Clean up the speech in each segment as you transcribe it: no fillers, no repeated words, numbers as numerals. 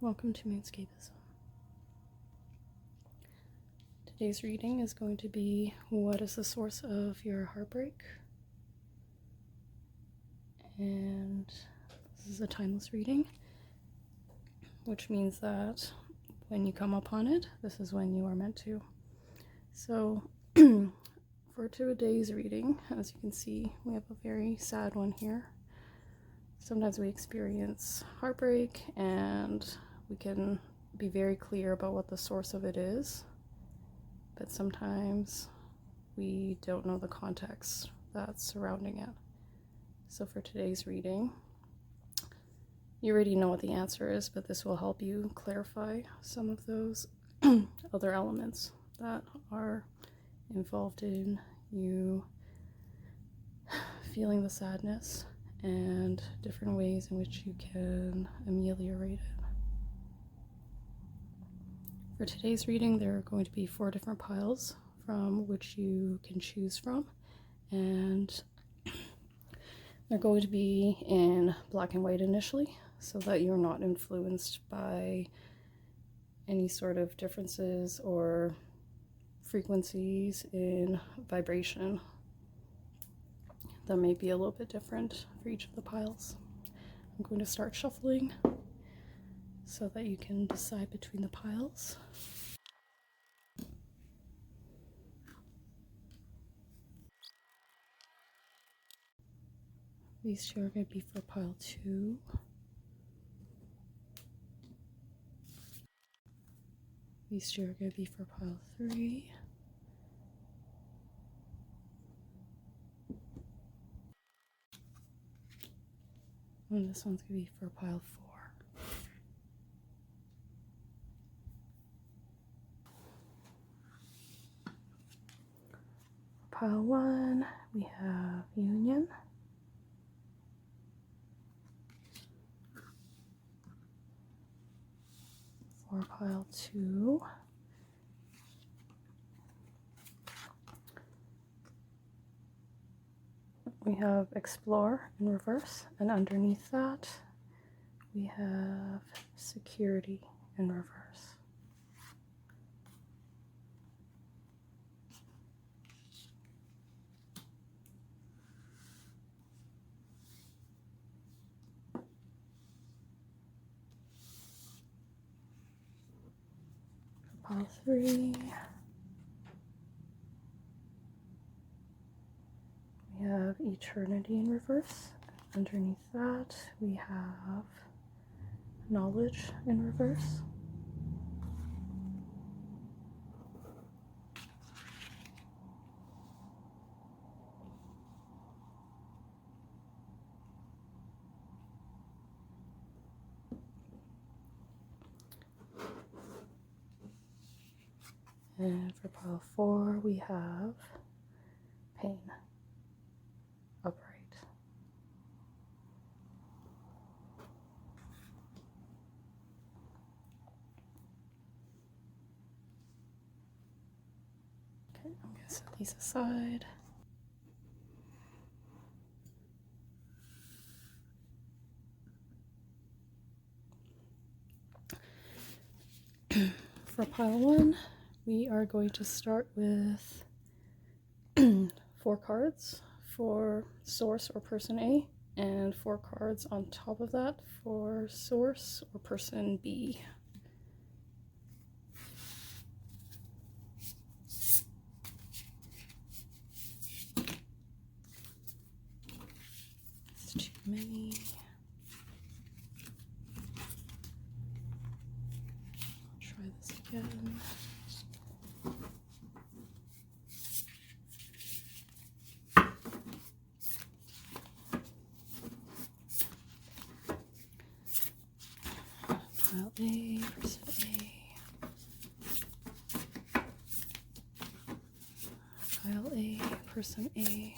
welcome to Moonscapism. Today's reading is going to be, what is the source of your heartbreak? And this is a timeless reading, which means that when you come upon it, this is when you are meant to. So, for today's reading, as you can see, we have a very sad one here. Sometimes we experience heartbreak and we can be very clear about what the source of it is, but sometimes we don't know the context that's surrounding it. So for today's reading, you already know what the answer is, but this will help you clarify some of those other elements that are involved in you feeling the sadness and different ways in which you can ameliorate it. For today's reading, there are going to be 4 different piles from which you can choose from, and they're going to be in black and white initially, so that you're not influenced by any sort of differences or frequencies in vibration that may be a little bit different for each of the piles. I'm going to start shuffling so that you can decide between the piles. These 2 are going to be for pile 2. These 2 are going to be for pile 3. And this one's going to be for pile 4. Pile 1, we have union. For pile 2, we have explore in reverse, and underneath that we have security in reverse. Pile 3, we have eternity in reverse. Underneath that, we have knowledge in reverse. And for pile 4, we have pain, upright. Okay, I'm going to set these aside. For pile 1, we are going to start with 4 cards for source or person A, and 4 cards on top of that for source or person B. It's too many. I'll try this again. Pile A, person A. Pile A, person A.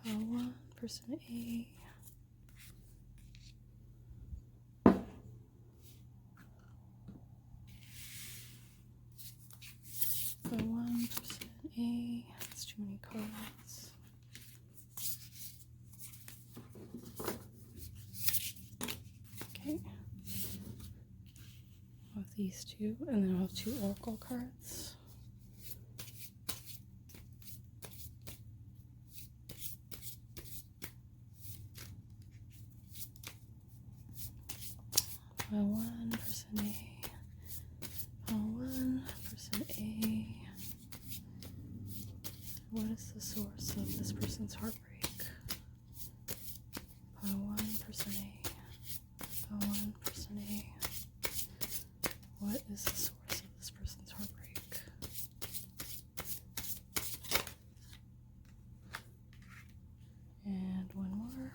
Pile 1, person A. Pile 1, person A. That's too many cards. these two, and then I'll have 2 oracle cards. Pile 1, person A. Pile 1, person A. What is the source of this person's heartbreak? Pile 1, person A. Pile 1, person A. What is the source of this person's heartbreak? And one more.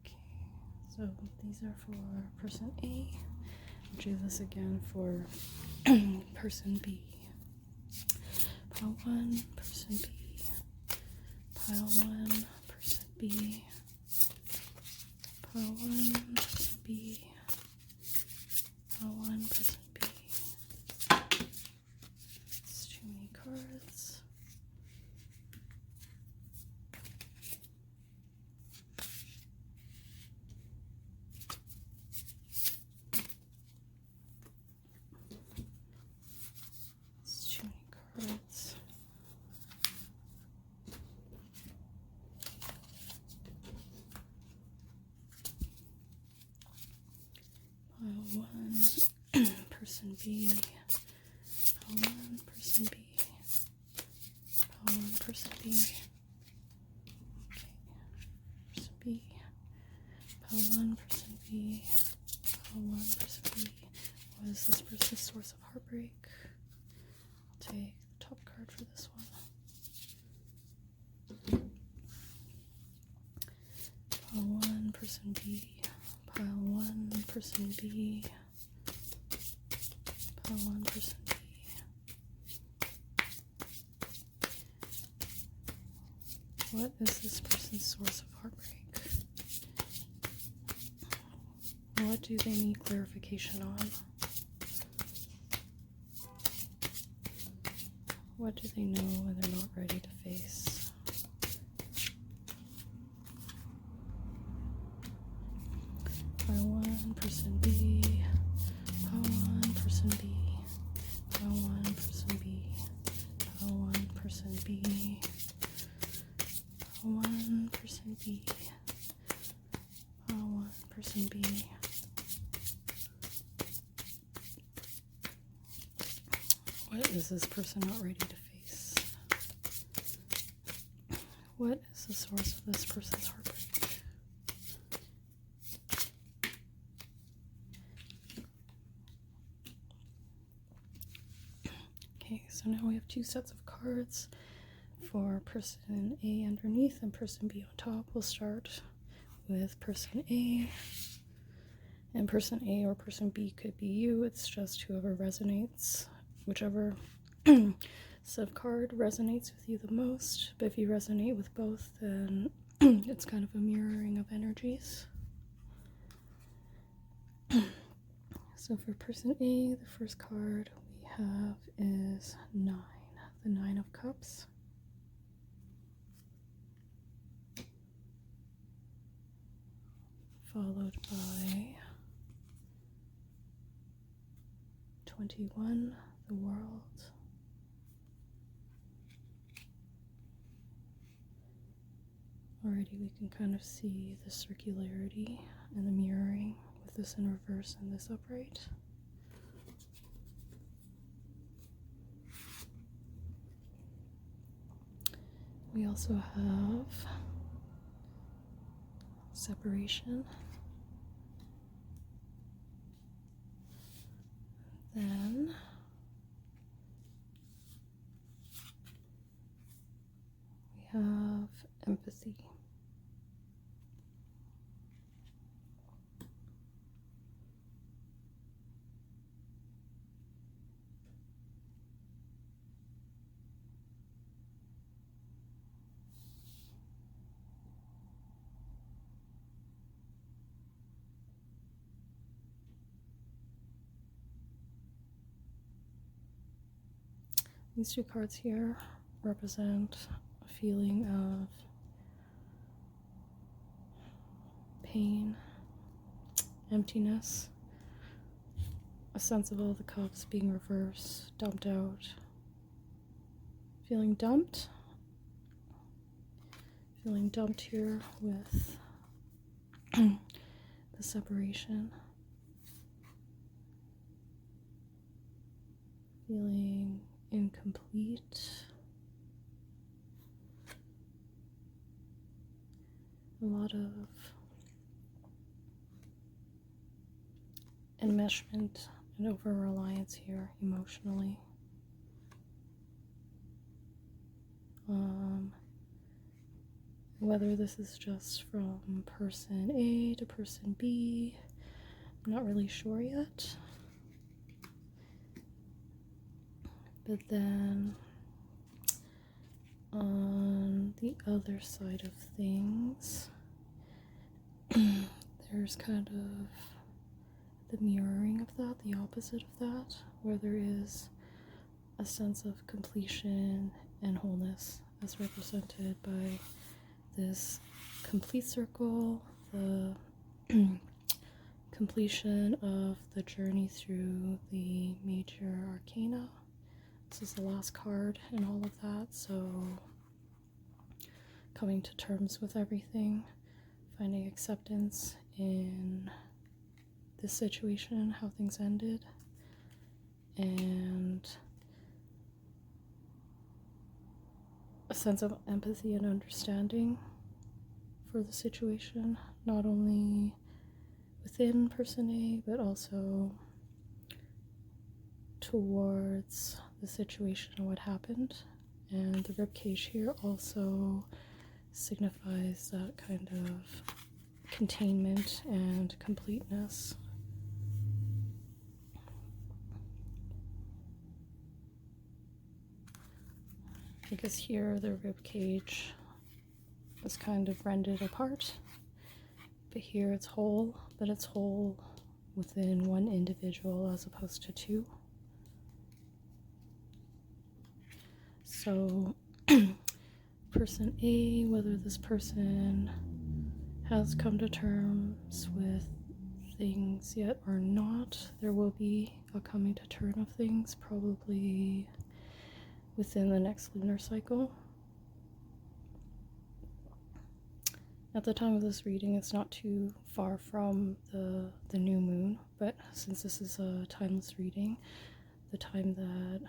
Okay, so these are for person A. I'll do this again for person B. Pile 1, person B. Pile 1, person B. Pile 1, person B. Pile 1, person B. It's too many cards. It's too many cards. Pile 1, person B. Pile 1, person B. Pile 1, person B. Okay. Person B. Pile 1, person B. Pile 1, person B. What is this person's source of heartbreak? I'll take the top card for this one. Pile 1, person B. Pile 1, person B. Pile 1, person B. What is this person's source of heartbreak? What do they need clarification on? What do they know when they're not ready to face? Pile 1, person B. Pile 1, person B. Pile 1, person B. Pile 1, person B. Pile 1, person B. Pile 1, person B. What is this person not ready to face? What is the source of this person's heartbreak? Okay, so now we have 2 sets of cards for person A underneath and person B on top. We'll start with person A. And person A or person B could be you. It's just whoever resonates, whichever set of card resonates with you the most. But if you resonate with both, then it's kind of a mirroring of energies. So for person A, the first card we have is 9, the 9 of Cups. Followed by 21, the World. Already we can kind of see the circularity and the mirroring with this in reverse and this upright. We also have separation. Then we have empathy. These 2 cards here represent a feeling of pain, emptiness, a sense of all the cups being reversed, dumped out, feeling dumped here with the separation, feeling incomplete, a lot of enmeshment and over-reliance here emotionally. Whether this is just from person A to person B, I'm not really sure yet. But then on the other side of things, there's kind of the mirroring of that, the opposite of that, where there is a sense of completion and wholeness as represented by this complete circle, the completion of the journey through the major arcana. This is the last card and all of that, so coming to terms with everything, finding acceptance in this situation, how things ended, and a sense of empathy and understanding for the situation, not only within person A, but also towards the situation and what happened. And the ribcage here also signifies that kind of containment and completeness. Because here the ribcage is kind of rended apart, but here it's whole, but it's whole within one individual as opposed to two. So person A, whether this person has come to terms with things yet or not, there will be a coming to term of things probably within the next lunar cycle. At the time of this reading, it's not too far from the new moon, but since this is a timeless reading, the time that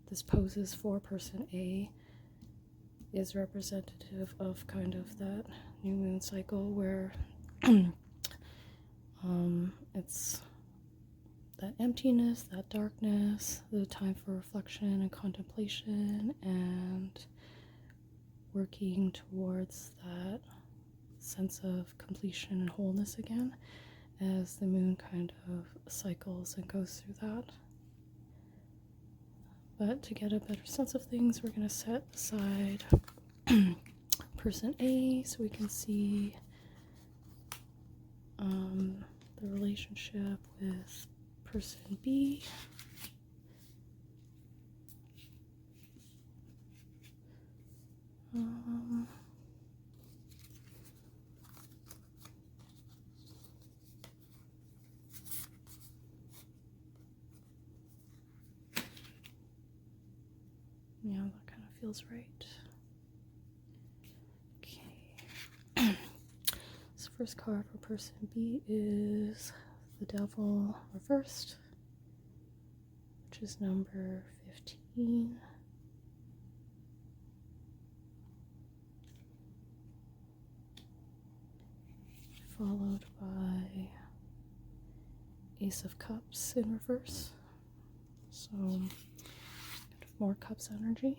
this poses for person A is representative of kind of that new moon cycle where it's that emptiness, that darkness, the time for reflection and contemplation and working towards that sense of completion and wholeness again as the moon kind of cycles and goes through that. But to get a better sense of things, we're going to set aside person A so we can see the relationship with person B. Yeah, that kind of feels right. Okay. So first card for person B is the Devil reversed, which is number 15. Followed by Ace of Cups in reverse. So more Cups energy.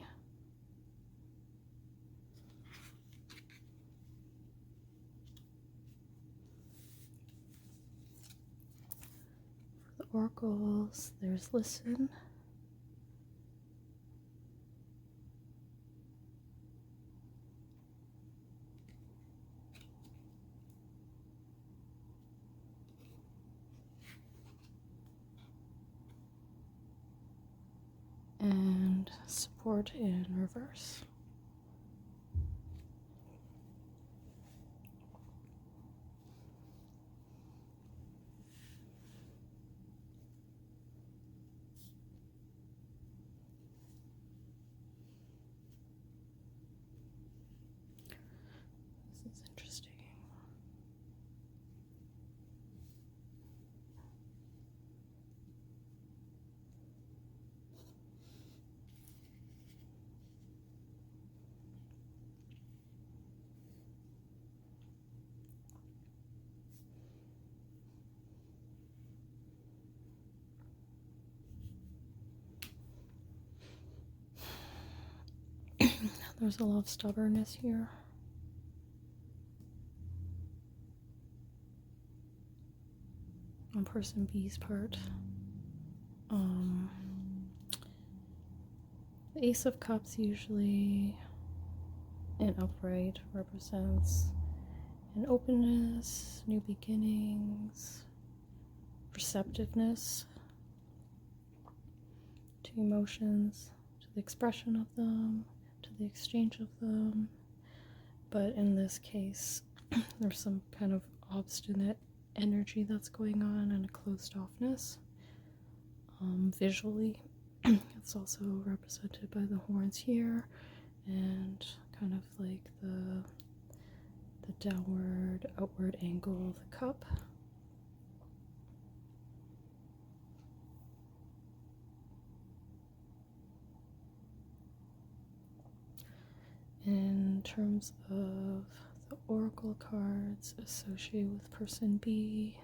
For the oracles, there's Listen. And Support in reverse. There's a lot of stubbornness here. On person B's part. The Ace of Cups usually in upright represents an openness, new beginnings, receptiveness to emotions, to the expression of them, to the exchange of them. But in this case, there's some kind of obstinate energy that's going on and a closed offness. Visually, it's also represented by the horns here and kind of like the downward, outward angle of the cup. In terms of the oracle cards associated with person B,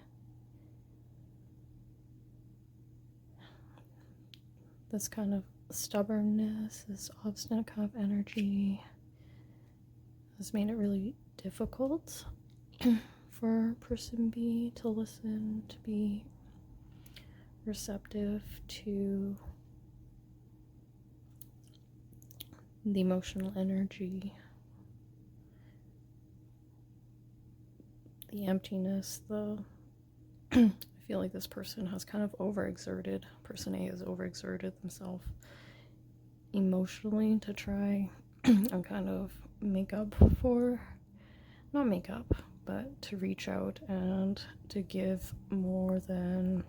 this kind of stubbornness, this obstinate kind of energy has made it really difficult for person B to listen, to be receptive to the emotional energy, the emptiness, I feel like this person has kind of overexerted, person A has overexerted themselves emotionally to try and kind of make up for, not make up, but to reach out and to give more than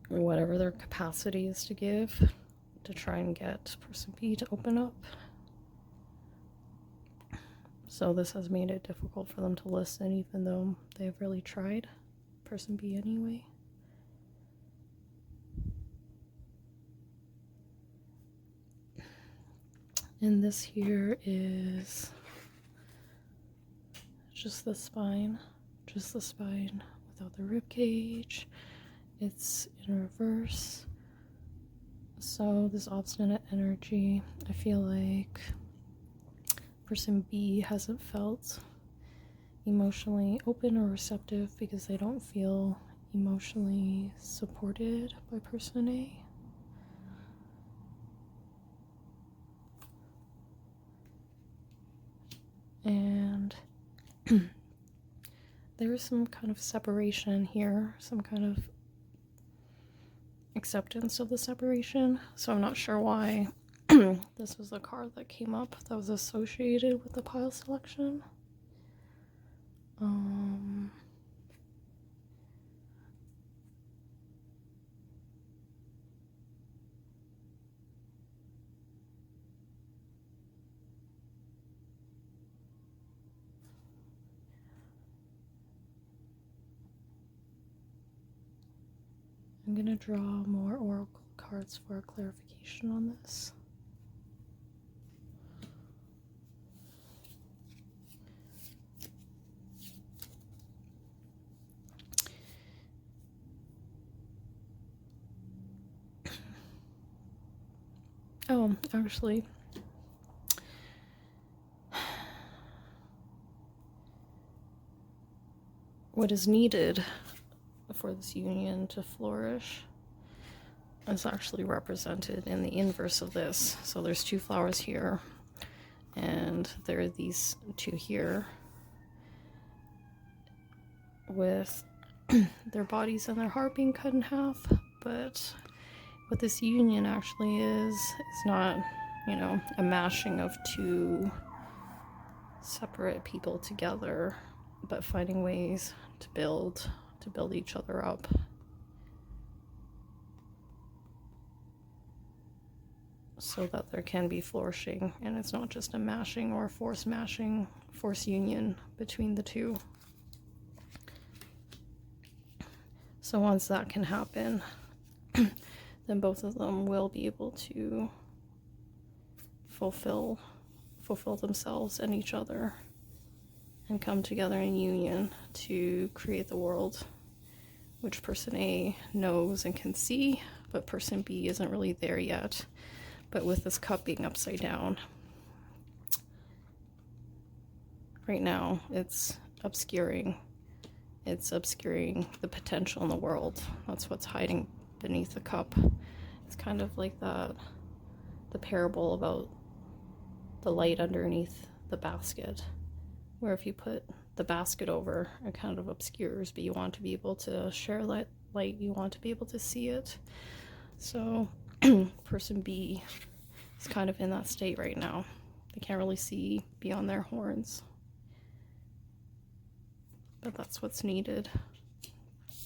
whatever their capacity is to give, to try and get person B to open up. So this has made it difficult for them to listen, even though they've really tried, person B anyway. And this here is just the spine without the rib cage. It's in reverse. So this obstinate energy, I feel like person B hasn't felt emotionally open or receptive because they don't feel emotionally supported by person A. And there is some kind of separation here, some kind of acceptance of the separation. So I'm not sure why this was the card that came up that was associated with the pile selection. I'm going to draw more oracle cards for clarification on this. Oh, actually, what is needed for this union to flourish is actually represented in the inverse of this. So there's two flowers here, and there are these two here with their bodies and their heart being cut in half. But what this union actually is, it's not, a mashing of two separate people together, but finding ways to build each other up. So that there can be flourishing, and it's not just a mashing or force union between the two. So once that can happen, then both of them will be able to fulfill themselves and each other and come together in union to create the world which person A knows and can see, but person B isn't really there yet. But with this cup being upside down, right now it's obscuring the potential in the world. That's what's hiding beneath the cup. It's kind of like the parable about the light underneath the basket, where if you put the basket over, it kind of obscures, but you want to be able to share that light, you want to be able to see it. So person B is kind of in that state right now. They can't really see beyond their horns, but that's what's needed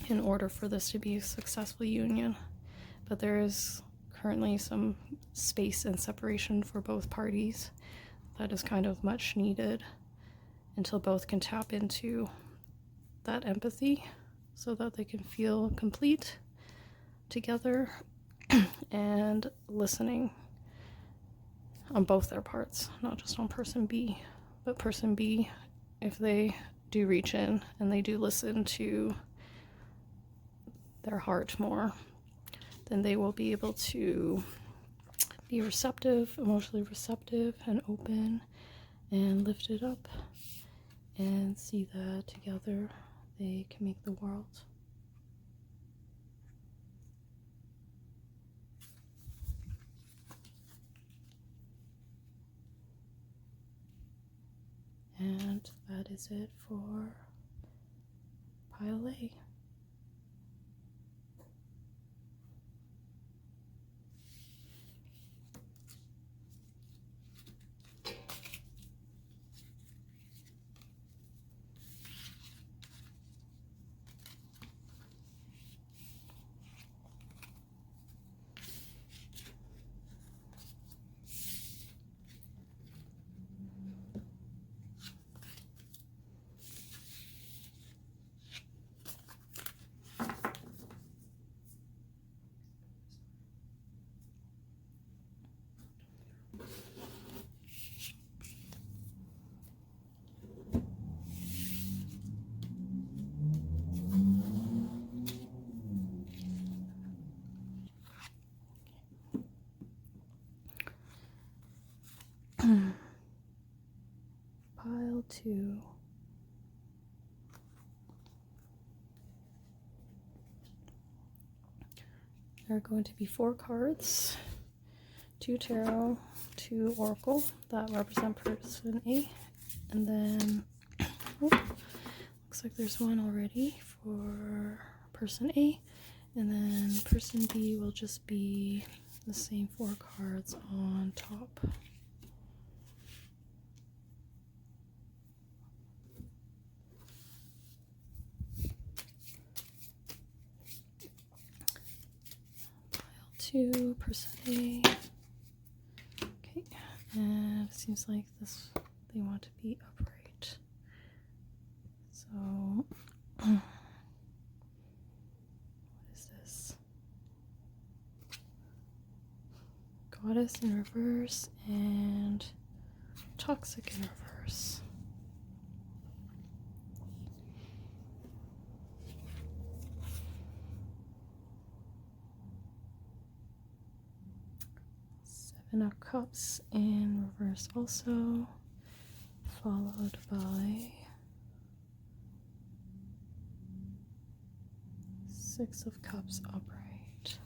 in order for this to be a successful union. But there is currently some space and separation for both parties that is kind of much needed until both can tap into that empathy so that they can feel complete together and listening on both their parts, not just on person B. But person B, if they do reach in and they do listen to their heart more, then they will be able to be receptive, emotionally receptive and open and lifted up, and see that together they can make the world. And that is it for pile A. Pile 2. There are going to be 4 cards, 2 tarot, 2 oracle that represent person A, and then looks like there's one already for person A, and then person B will just be the same 4 cards on top. Pile 2, person A. Okay, and it seems like they want to be upright. So, what is this? Goddess in reverse and toxic in reverse. Seven of Cups in reverse also, followed by 6 of Cups upright.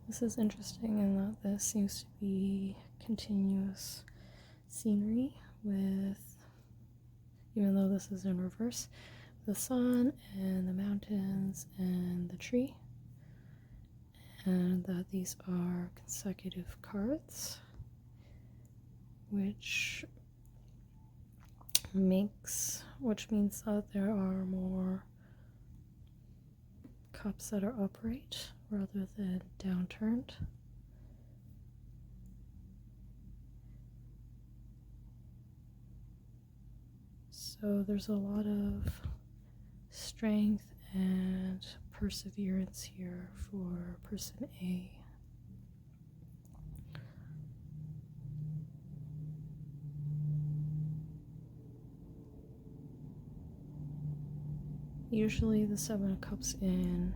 This is interesting in that this seems to be continuous scenery with, even though this is in reverse, the sun and the mountains and the tree, and that these are consecutive cards, which means that there are more cups that are upright rather than downturned. So there's a lot of strength and perseverance here for person A. usually the Seven of Cups in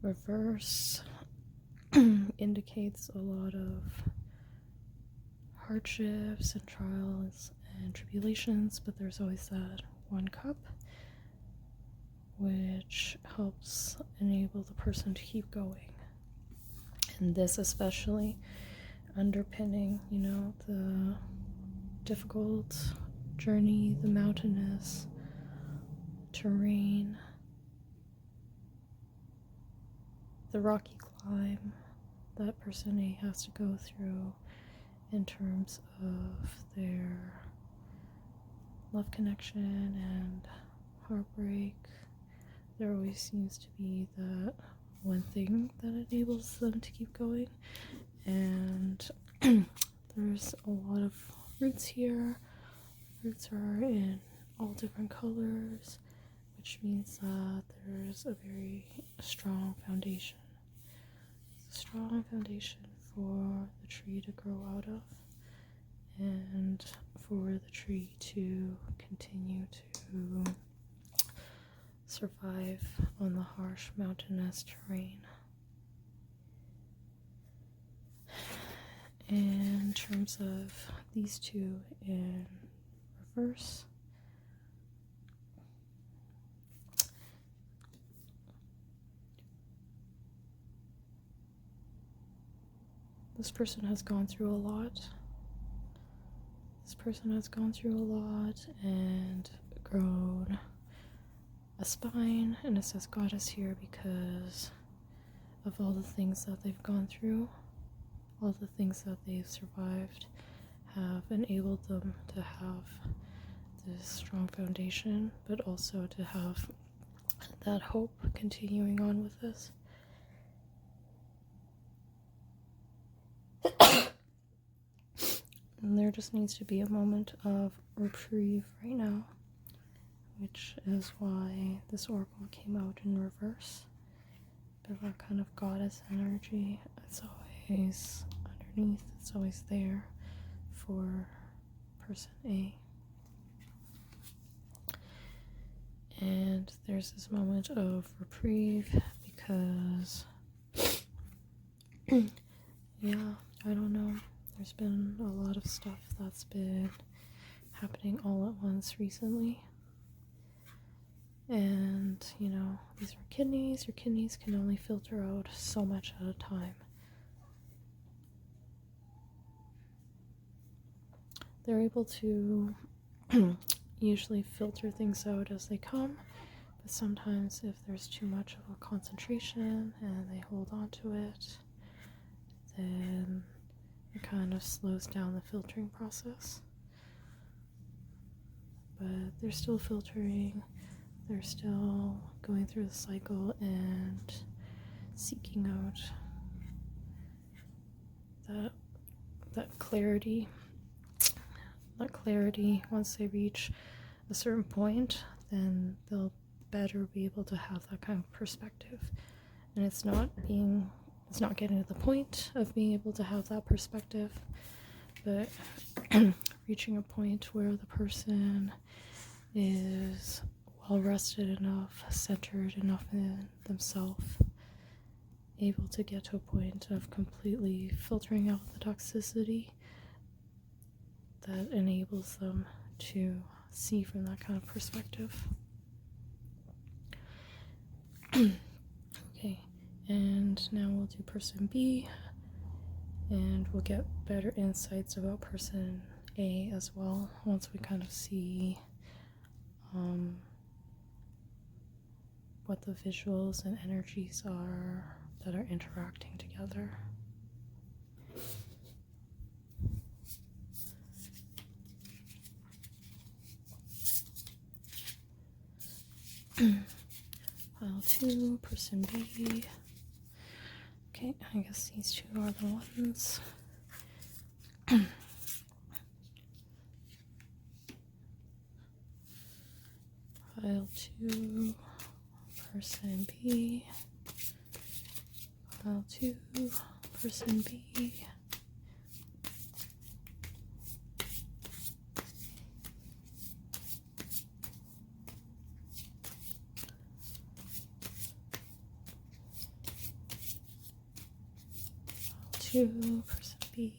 reverse indicates a lot of hardships and trials and tribulations, but there's always that one cup which helps enable the person to keep going. And this especially underpinning, you know, the difficult journey, the mountainous terrain, the rocky climb that person A has to go through in terms of their love connection and heartbreak. There always seems to be that one thing that enables them to keep going, and there's a lot of roots here. Roots are in all different colors, which means that there's a very strong foundation. It's a strong foundation for the tree to grow out of, and for the tree to continue to survive on the harsh mountainous terrain. In terms of these two in reverse, this person has gone through a lot. This person has gone through a lot and grown a spine, and it says goddess here because of all the things that they've gone through. All the things that they've survived have enabled them to have this strong foundation, but also to have that hope continuing on with this. And there just needs to be a moment of reprieve right now, which is why this oracle came out in reverse. Bit of a kind of goddess energy. It's always underneath, it's always there for person A. And there's this moment of reprieve because, yeah, I don't know. There's been a lot of stuff that's been happening all at once recently. And, you know, these are kidneys. Your kidneys can only filter out so much at a time. They're able to usually filter things out as they come, but sometimes if there's too much of a concentration and they hold on to it, then it kind of slows down the filtering process. But they're still filtering, they're still going through the cycle and seeking out that clarity. That clarity, once they reach a certain point, then they'll better be able to have that kind of perspective. And it's not getting to the point of being able to have that perspective, but reaching a point where the person is well rested enough, centered enough in themselves, able to get to a point of completely filtering out the toxicity that enables them to see from that kind of perspective. Okay, and now we'll do person B, and we'll get better insights about person A as well once we kind of see what the visuals and energies are that are interacting together. Pile 2, person B. Okay, I guess these two are the ones. Pile 2, person B. Pile 2, person B. 2, person B.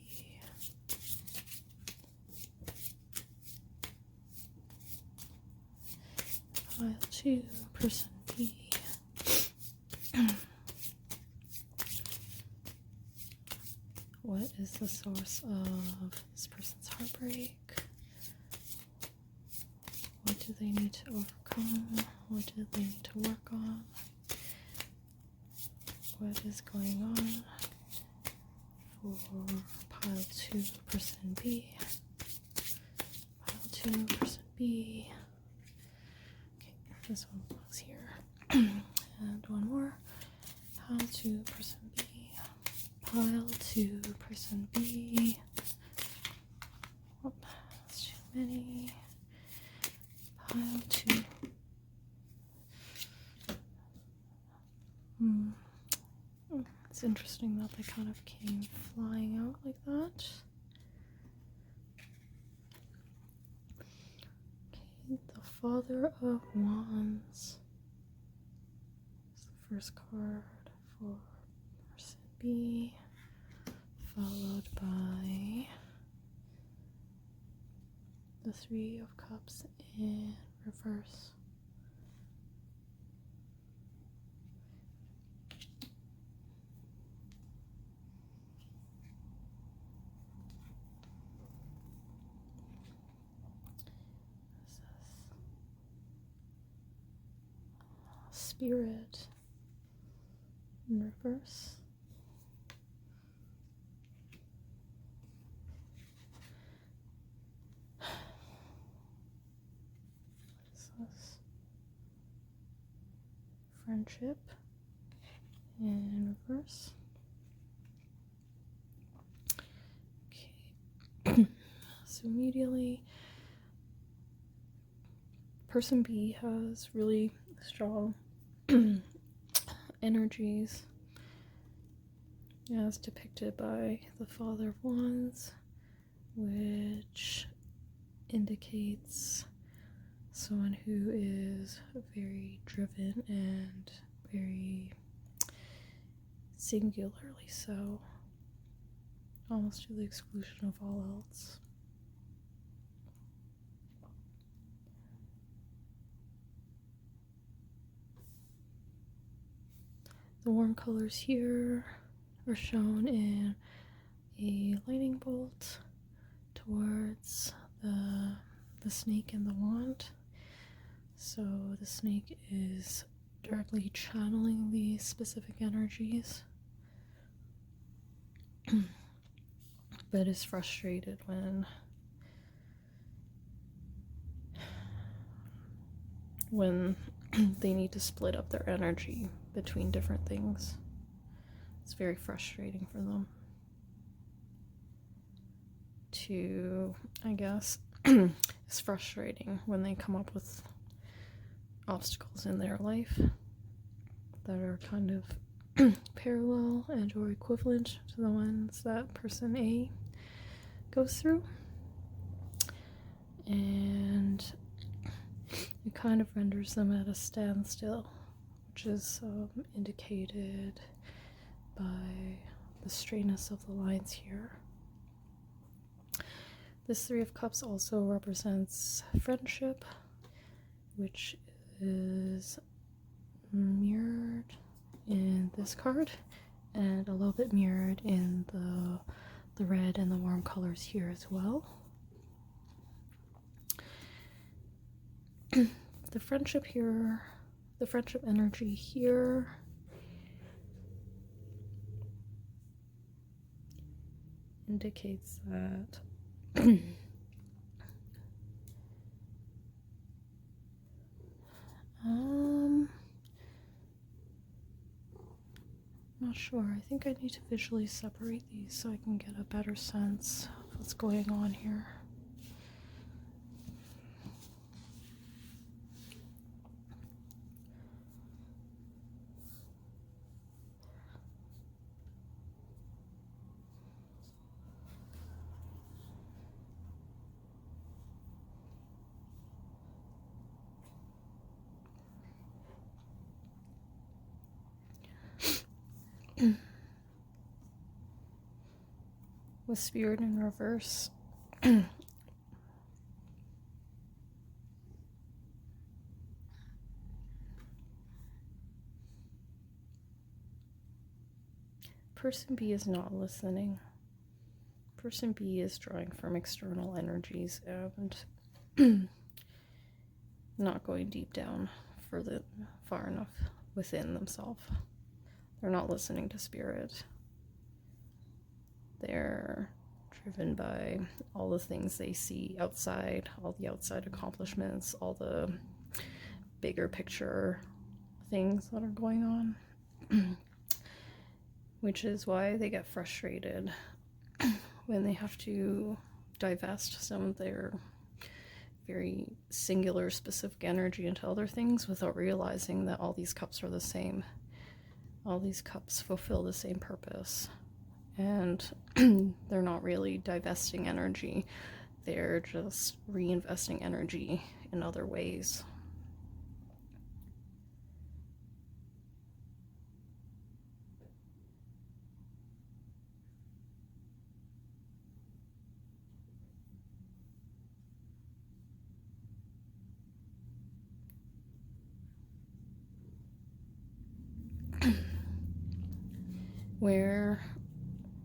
Pile 2, person B. What is the source of this person's heartbreak? What do they need to overcome? What do they need to work on? What is going on for pile 2, person B? Pile 2, person B. Okay, this one belongs here. And one more. Pile 2, person B. Pile 2, person B. Oh, that's too many. Pile 2. It's interesting that they kind of came flying out like that. Okay, the Father of Wands is the first card for person B, followed by the Three of Cups in reverse. Spirit in reverse. What is this? Friendship in reverse. Okay. So immediately, person B has really strong energies as depicted by the Father of Wands, which indicates someone who is very driven and very singularly so, almost to the exclusion of all else. The warm colors here are shown in a lightning bolt towards the snake and the wand. So the snake is directly channeling these specific energies, but is frustrated when they need to split up their energy between different things. It's very frustrating for them to, I guess, it's frustrating when they come up with obstacles in their life that are kind of parallel and or equivalent to the ones that person A goes through, and it kind of renders them at a standstill, which is indicated by the straightness of the lines here. This Three of Cups also represents friendship, which is mirrored in this card and a little bit mirrored in the red and the warm colors here as well. The friendship here, the friendship energy here indicates that not sure. I think I need to visually separate these so I can get a better sense of what's going on here. with spirit in reverse. Person B is not listening. Person B is drawing from external energies and not going deep down far enough within themselves. They're not listening to spirit. They're driven by all the things they see outside, all the outside accomplishments, all the bigger picture things that are going on. Which is why they get frustrated when they have to divest some of their very singular, specific energy into other things without realizing that all these cups are the same. All these cups fulfill the same purpose. And they're not really divesting energy. They're just reinvesting energy in other ways.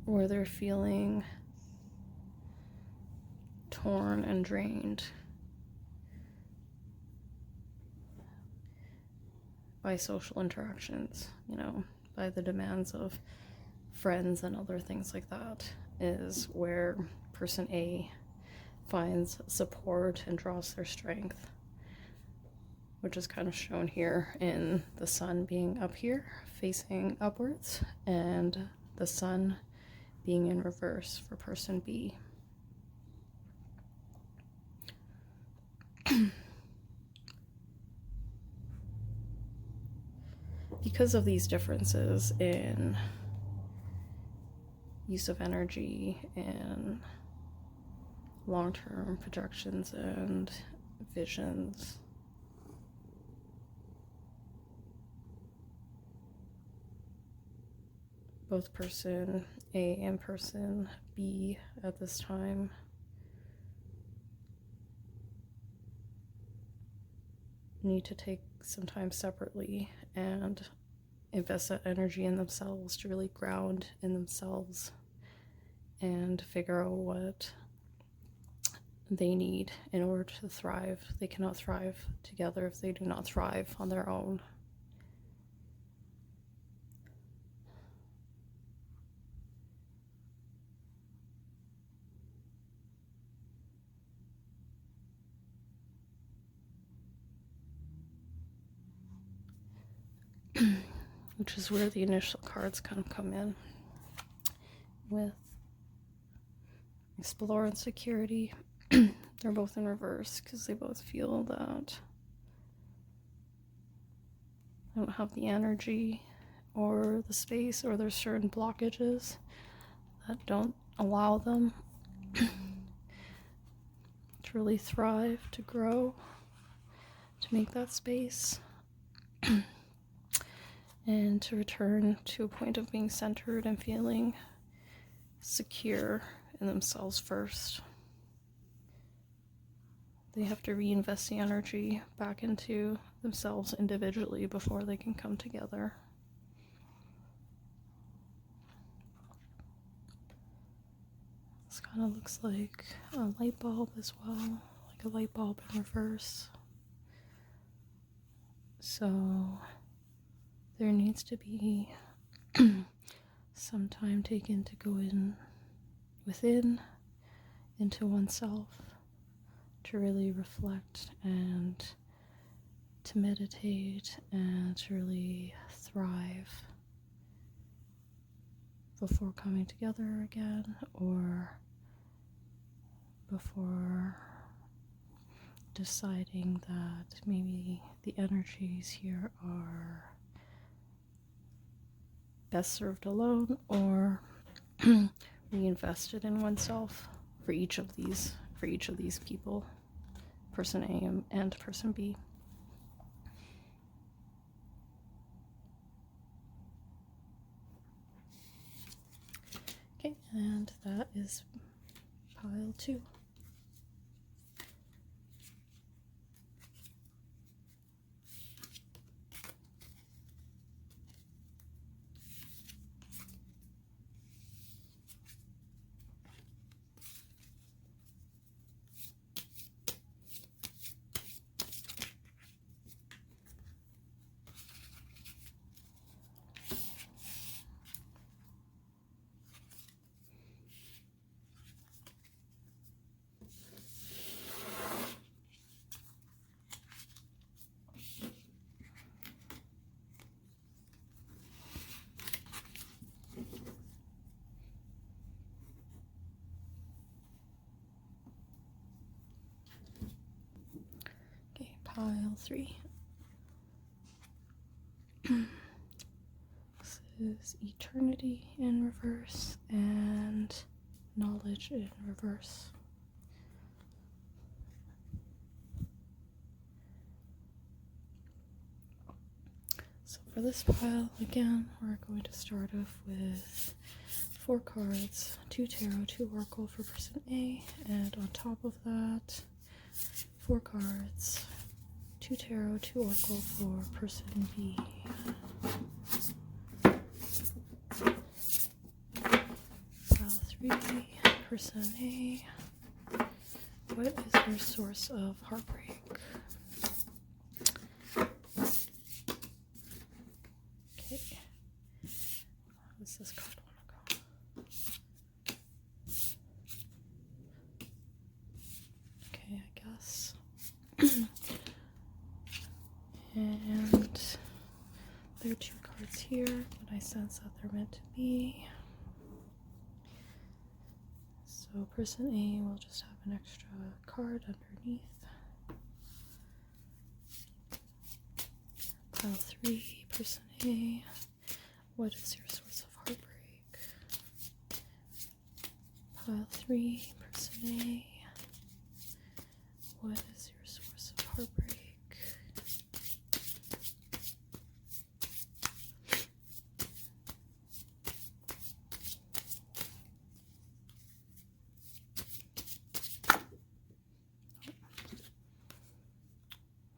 where they're feeling torn and drained by social interactions, by the demands of friends and other things like that, is where person A finds support and draws their strength, which is kind of shown here in the sun being up here facing upwards and the sun being in reverse for person B. Because of these differences in use of energy and long-term projections and visions, both person A and person B at this time need to take some time separately and invest that energy in themselves to really ground in themselves and figure out what they need in order to thrive. They cannot thrive together if they do not thrive on their own. Which is where the initial cards kind of come in with explore and security. They're both in reverse because they both feel that they don't have the energy or the space, or there's certain blockages that don't allow them to really thrive, to grow, to make that space. And to return to a point of being centered and feeling secure in themselves first. They have to reinvest the energy back into themselves individually before they can come together. This kind of looks like a light bulb as well, like a light bulb in reverse. So there needs to be some time taken to go within, into oneself, to really reflect and to meditate and to really thrive before coming together again, or before deciding that maybe the energies here are best served alone or reinvested in oneself for each of these people, person A and person B. Okay, and that is pile 2. Okay, pile 3. This is eternity in reverse and knowledge in reverse. So for this pile, again, we're going to start off with 4 cards, 2 tarot, 2 oracle for person A, and on top of that, 4 cards, 2 tarot, 2 oracle for person B. Pile 3, person A. What is their source of heartbreak? Okay. How does this card want to go? Okay, I guess. And there are 2 cards here, but I sense that they're meant to be. So person A will just have an extra card underneath. Pile 3, person A. What is your source of heartbreak? Pile 3, person A. What is your source of heartbreak?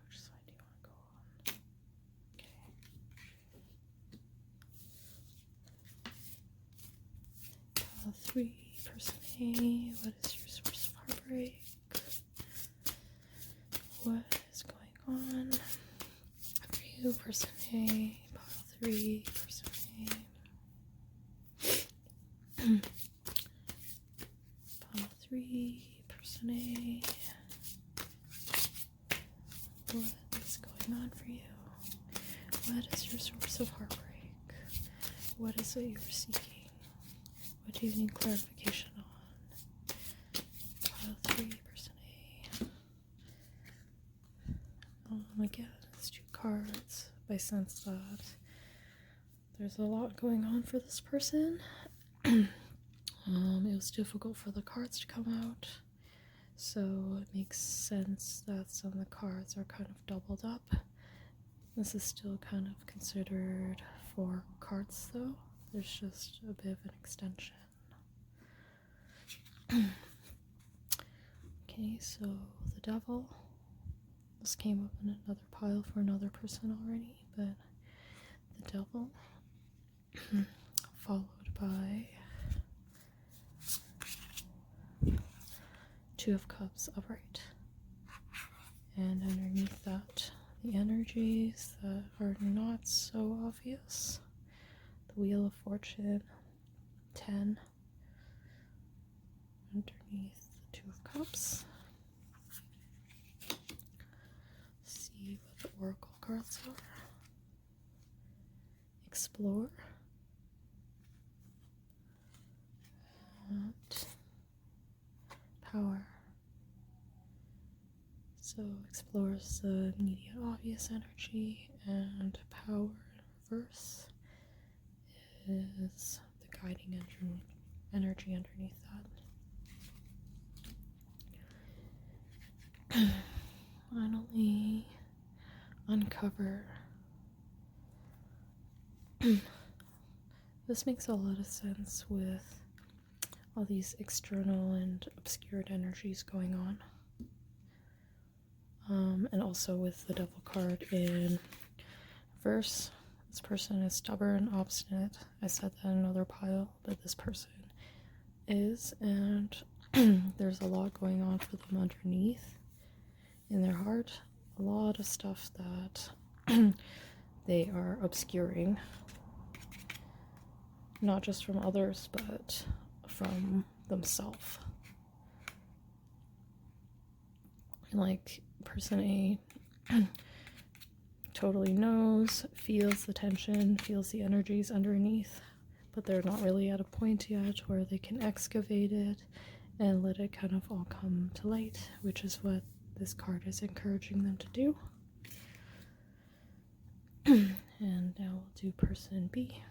Which side do you want to go on? Okay. Pile 3, person A. What is your source of heartbreak? What is going on for you, person A? Pile 3, person A. Pile 3, person A. What is going on for you? What is your source of heartbreak? What is it you're seeking? What do you need clarification on? Pile 3, person A. Again, it's 2 cards. I sense that there's a lot going on for this person. It was difficult for the cards to come out, so it makes sense that some of the cards are kind of doubled up. This is still kind of considered 4 cards though. There's just a bit of an extension. Okay, so the devil. This came up in another pile for another person already, but the devil followed by 2 of Cups upright, and underneath that the energies that are not so obvious. The Wheel of Fortune, 10 underneath the 2 of Cups. See what the oracle cards are. Explore and Power. So explores the immediate obvious energy, and power in reverse is the guiding energy underneath that. Finally, uncover. This makes a lot of sense with all these external and obscured energies going on. And also with the Devil card in reverse, this person is stubborn, obstinate. I said that in another pile, but this person is, and there's a lot going on for them underneath in their heart. A lot of stuff that they are obscuring, not just from others, but from themselves. Like, person A totally knows, feels the tension, feels the energies underneath, but they're not really at a point yet where they can excavate it and let it kind of all come to light, which is what this card is encouraging them to do. And now we'll do person B.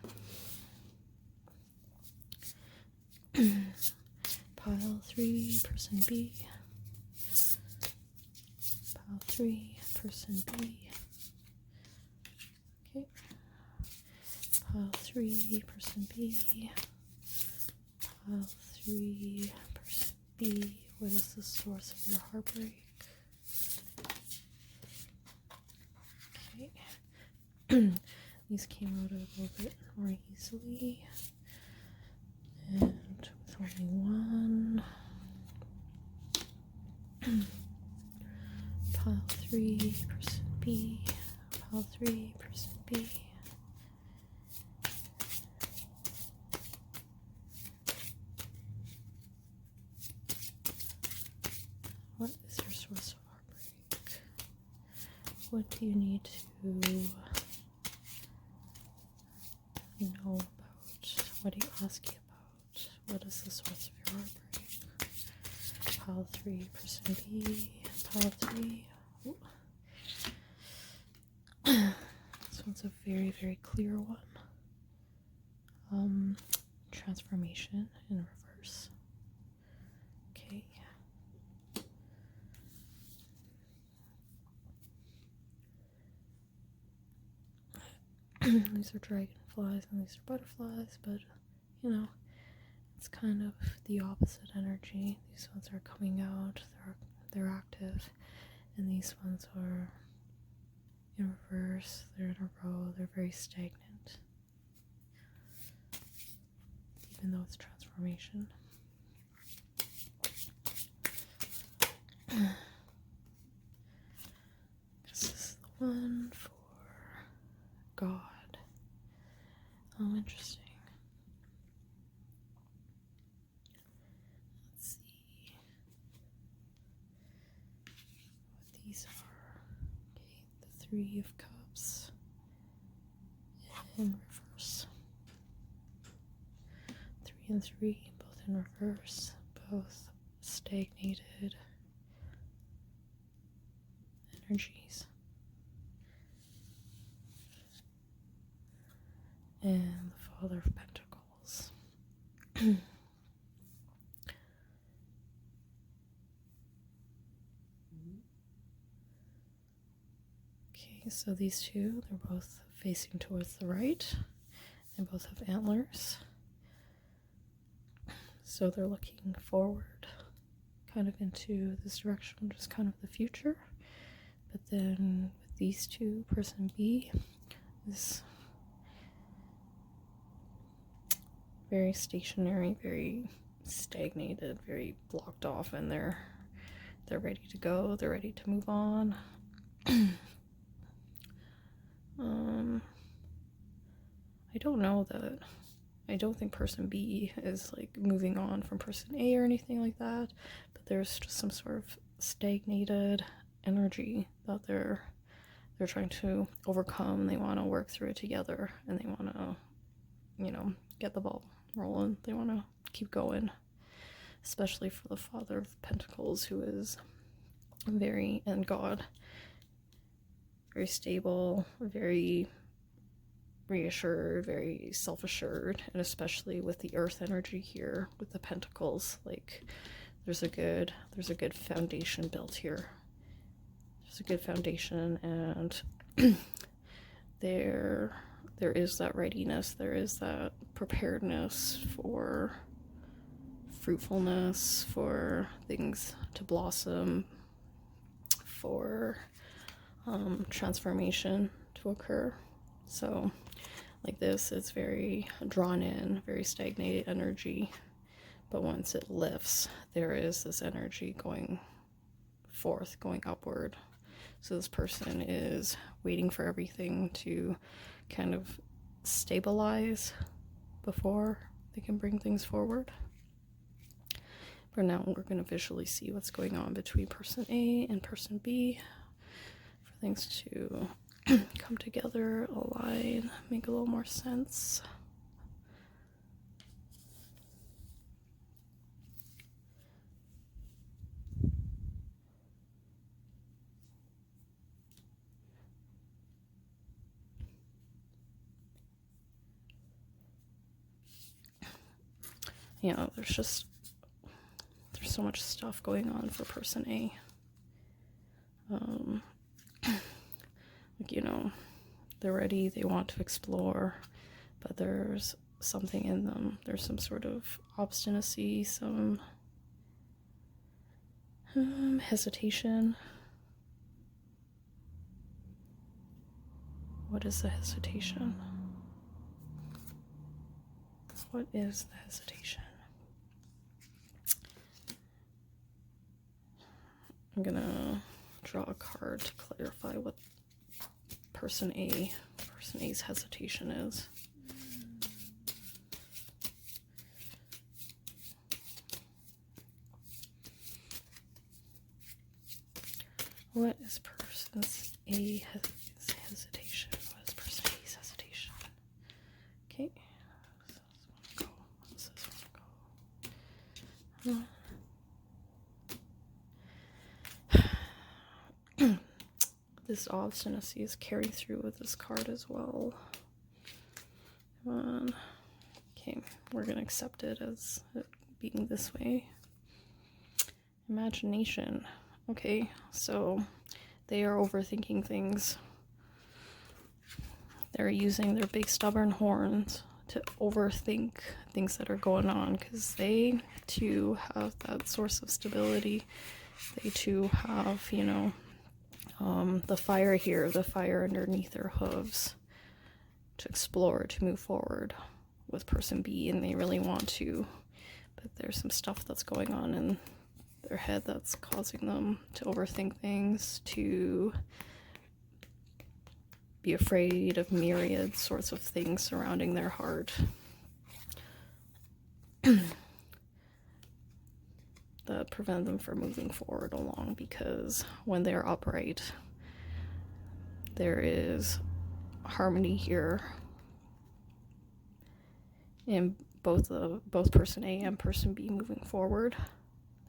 Pile 3, person B. Pile 3, person B. Okay. Pile 3, person B. Pile 3, person B. What is the source of your heartbreak? Okay. These came out a little bit more easily. And with only one. Pile 3, person B. Pile 3, person B. What is your source of heartbreak? What do you need to know about? What do you ask you about? What is the source of your heartbreak? Pile 3, person B. Pile 3. Ooh. This one's a very, very clear one. Transformation in reverse. Okay. These are dragonflies and these are butterflies, but you know, it's kind of the opposite energy. These ones are coming out, they're active, and these ones are in reverse, they're in a row, they're very stagnant. Even though it's transformation. This is the one for God. Oh, interesting. Let's see what these are. Okay, the 3 of Cups in reverse. 3 and 3, both in reverse, both stagnated energies. And the Father of Pentacles. Okay, so these two, they're both facing towards the right. They both have antlers. So they're looking forward, kind of into this direction, just kind of the future. But then with these two, person B is very stationary, very stagnated, very blocked off, and they're ready to go, they're ready to move on. I don't think person B is like moving on from person A or anything like that, but there's just some sort of stagnated energy that they're trying to overcome. They want to work through it together, and they want to, you know, get the ball rolling. They want to keep going, especially for the Father of Pentacles, who is and God, very stable, very reassured, very self-assured, and especially with the earth energy here with the pentacles, like there's a good foundation built here. There's a good foundation, and there is that readiness, there is that preparedness for fruitfulness, for things to blossom, for transformation to occur. So like this, it's very drawn in, very stagnated energy. But once it lifts, there is this energy going forth, going upward. So this person is waiting for everything to kind of stabilize before they can bring things forward. For now, we're going to visually see what's going on between person A and person B, for things to come together, align, make a little more sense. Yeah, there's so much stuff going on for person A. Like, you know, they're ready, they want to explore, but there's something in them. There's some sort of obstinacy, some hesitation. What is the hesitation? What is the hesitation? I'm gonna draw a card to clarify what person A's hesitation is. What is person A's hesitation? What is person A's hesitation? Okay. This one go. This obstinacy is carried through with this card as well. Come on. Okay, we're gonna accept it as it being this way. Imagination. Okay, so they are overthinking things. They're using their big stubborn horns to overthink things that are going on, because they too have that source of stability. They too have, you know, the fire here, the fire underneath their hooves, to explore, to move forward with person B, and they really want to, but there's some stuff that's going on in their head that's causing them to overthink things, to be afraid of myriad sorts of things surrounding their heart. That prevent them from moving forward along, because when they're upright, there is harmony here in both person A and person B moving forward.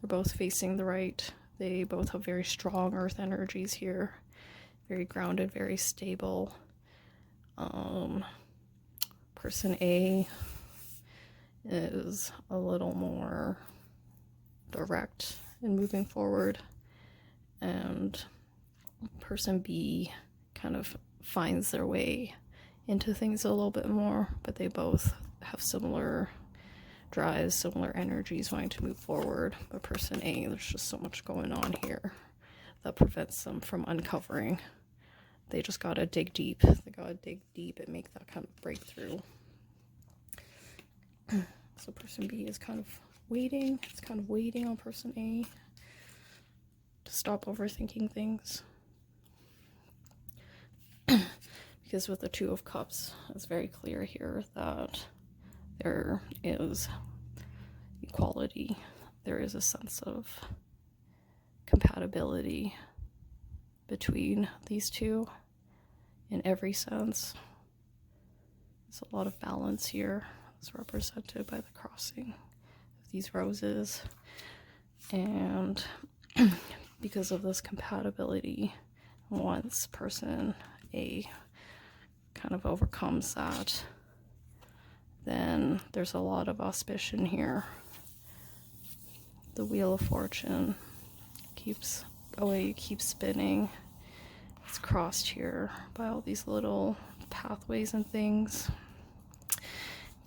They're both facing the right. They both have very strong earth energies here, very grounded, very stable. Person A is a little more direct in moving forward, and person B kind of finds their way into things a little bit more, but they both have similar drives, similar energies wanting to move forward. But person A, there's just so much going on here that prevents them from uncovering. They just gotta dig deep. They gotta dig deep and make that kind of breakthrough. So person B is kind of waiting. It's kind of waiting on person A to stop overthinking things. Because with the Two of Cups, it's very clear here that there is equality. There is a sense of compatibility between these two in every sense. There's a lot of balance here. It's represented by the crossing of these roses. And because of this compatibility, once person A kind of overcomes that, then there's a lot of auspicion here. The Wheel of Fortune keeps going, keeps spinning. It's crossed here by all these little pathways and things,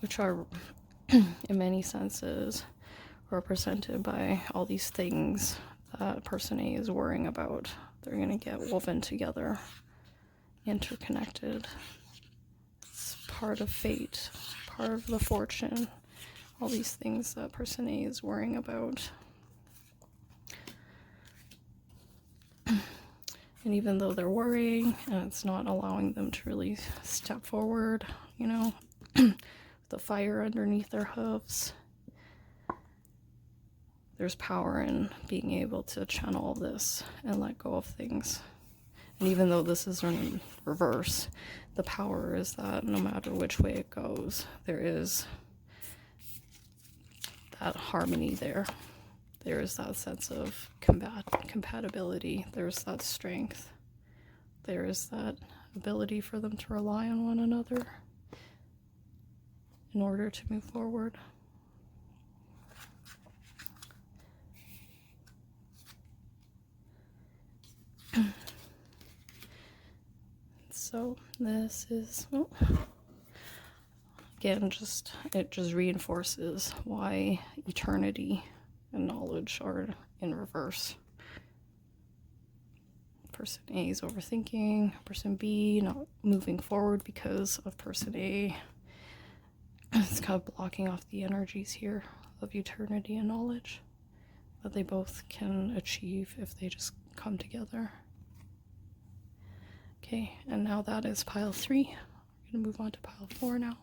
which are in many senses represented by all these things that person A is worrying about. They're going to get woven together, interconnected. It's part of fate, part of the fortune, all these things that person A is worrying about. And even though they're worrying, and it's not allowing them to really step forward, you know, the fire underneath their hooves, there's power in being able to channel this and let go of things. And even though this is in reverse, the power is that no matter which way it goes, there is that harmony there. There is that sense of compatibility. There's that strength. There is that ability for them to rely on one another in order to move forward. So this is, oh, again, it just reinforces why eternity and knowledge are in reverse. Person A is overthinking, person B not moving forward because of person A. It's kind of blocking off the energies here of eternity and knowledge that they both can achieve if they just come together. Okay, and now that is pile 3. We're going to move on to pile 4 now.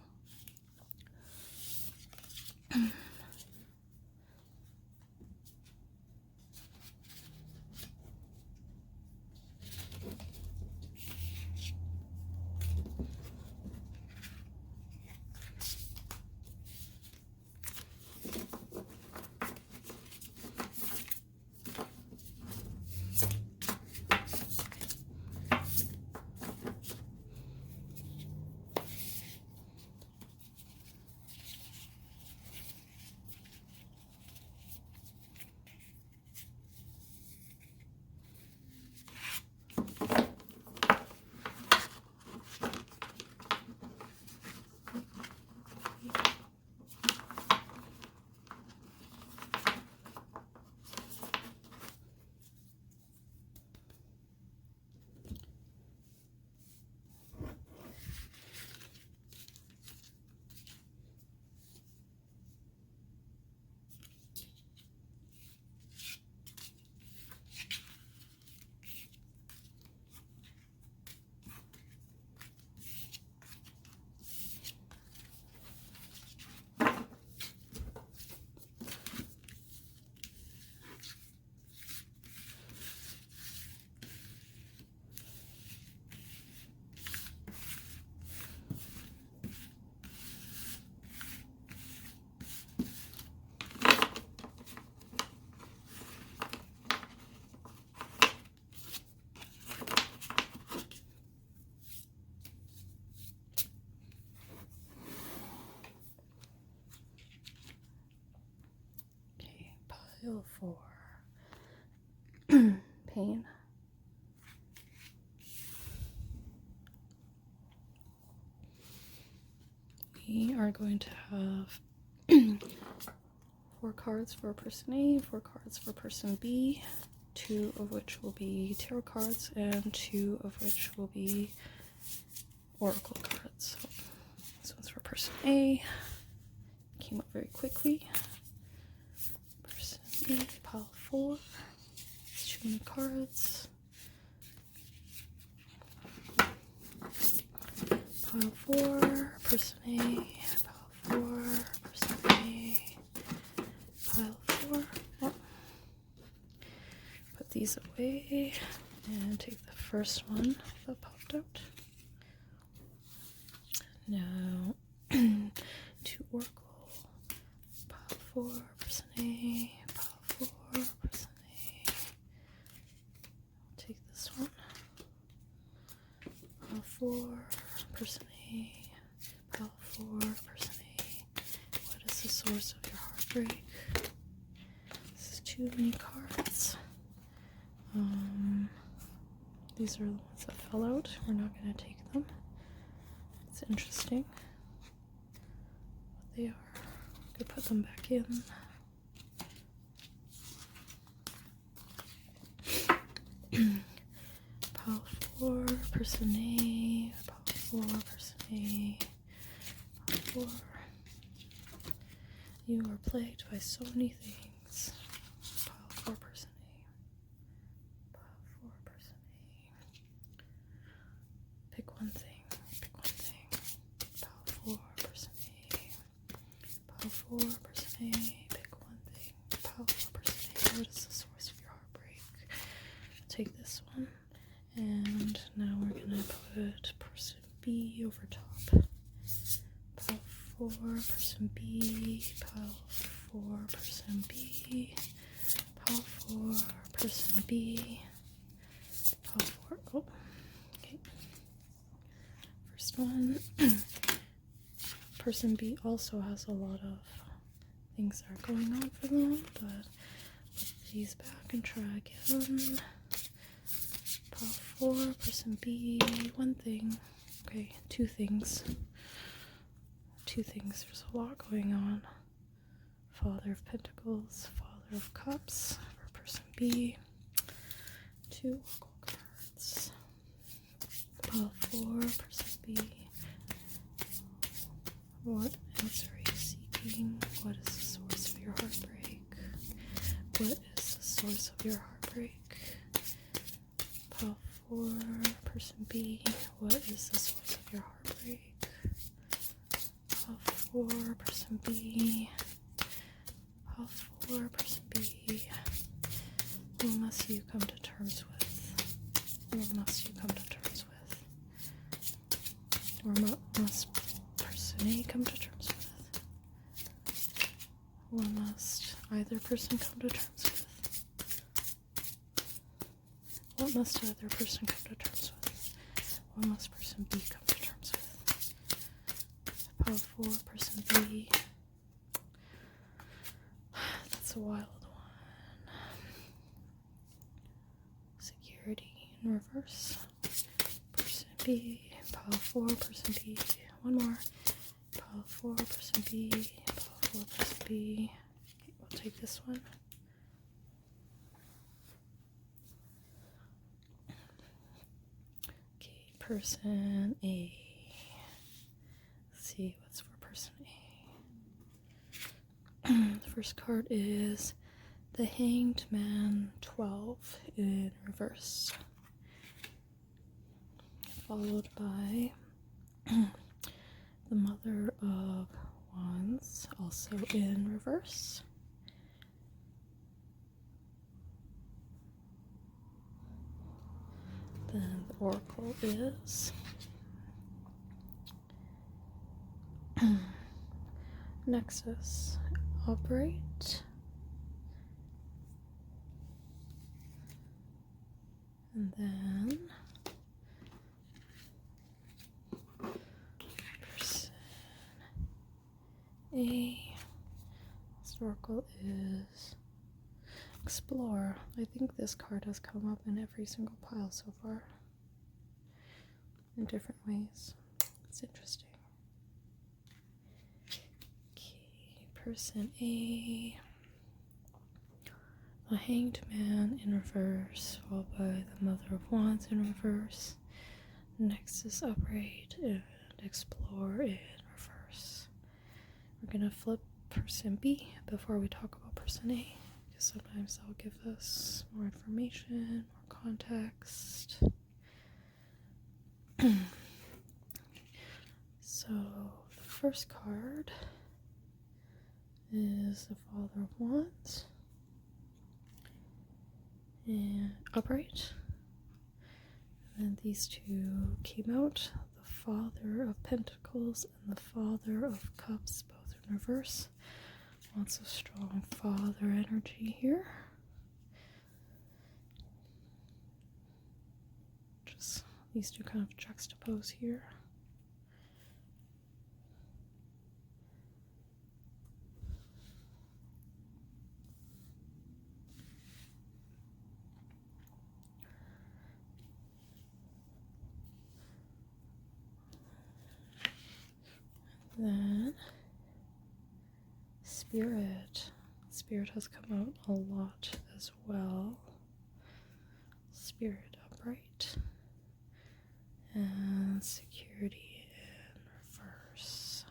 Pile 4. Pain. We are going to have 4 cards for person A, 4 cards for person B, 2 of which will be tarot cards, and 2 of which will be oracle cards. So this one's for person A. Came up very quickly. Person B, pile 4. Too many cards. Pile 4, person A, pile 4, person A, pile 4. Oh. Put these away and take the first one that popped out. Now, 2 oracle, pile 4, person A, pile 4, person A. Take this one. Pile 4, person A, pile 4, person A. What is the source of your heartbreak? This is too many cards. These are the ones that fell out. We're not going to take them. It's interesting what they are. I'm going to put them back in. Pile 4, person A, pile 4, person A, pile 4. You are plagued by so many things. Pile 4, person A, pile 4, person A. Pick one thing, pick one thing. Pile 4, person A, pile 4, person A, pick one thing. Pile 4, person A. What is the source of your heartbreak? Take this one. And now we're gonna put person B over top. Pile 4, person B, pile 4, person B, pile 4, person B, pile 4, oh, okay. First one, person B also has a lot of things that are going on for them, but put these back and try again. Pile 4, person B, one thing. Okay, two things. Two things. There's a lot going on. Father of Pentacles, Father of Cups for person B. 2 oracle cards. Pile 4, person B. What answer are you seeking? What is the source of your heartbreak? What is the source of your heartbreak? Pile 4, person B, what is the source of your heartbreak? Pile 4, person B, pile 4, person B. Who must you come to terms with? Who must you come to terms with? Or must person A come to terms with? Or must either person come to terms with? What must either person come to terms with? What must person B come to terms with? Pile 4, person B. That's a wild one. Security in reverse. Person B. Pile 4, person B. One more. Pile 4, person B. Pile 4, person B. Okay, we'll take this one. Person A. Let's see what's for person A. The first card is the Hanged Man 12 in reverse, followed by the Mother of Wands, also in reverse. Then the Oracle is Nexus, Operate, and then person A. Oracle is Explore. I think this card has come up in every single pile so far, in different ways. It's interesting. Okay, person A. The Hanged Man in reverse, followed by the Mother of Wands in reverse, Nexus Upright, and Explore in reverse. We're gonna flip person B before we talk about person A, because sometimes that will give us more information, more context. So the first card is the Father of Wands and Upright, and then these two came out, the Father of Pentacles and the Father of Cups, both in reverse. Lots of strong father energy here. Just these two kind of juxtapose here. Then Spirit has come out a lot as well. spirit upright, and security in reverse.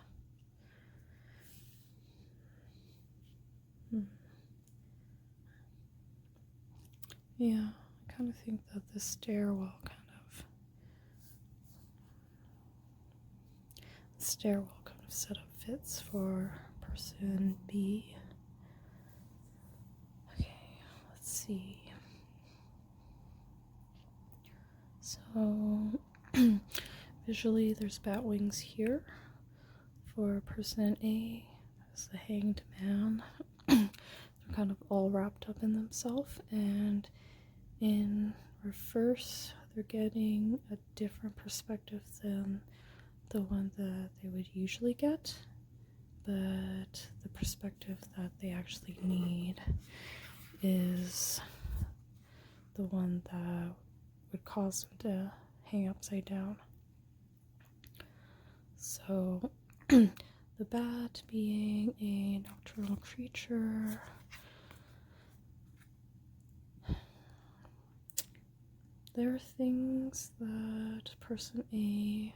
Yeah, I kind of think that the stairwell setup fits for person B. Okay, let's see. So visually there's bat wings here for person A as the hanged man. They're kind of all wrapped up in themselves, and in reverse they're getting a different perspective than the one that they would usually get, but the perspective that they actually need is the one that would cause them to hang upside down. So the bat being a nocturnal creature, there are things that person A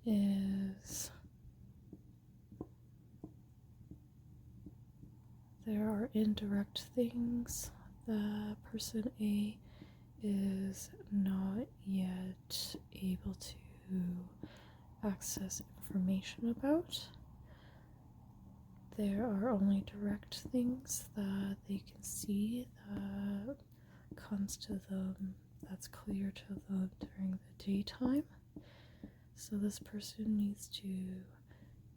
is, there are indirect things that person A is not yet able to access information about. There are only direct things that they can see that comes to them, that's clear to them during the daytime. So this person needs to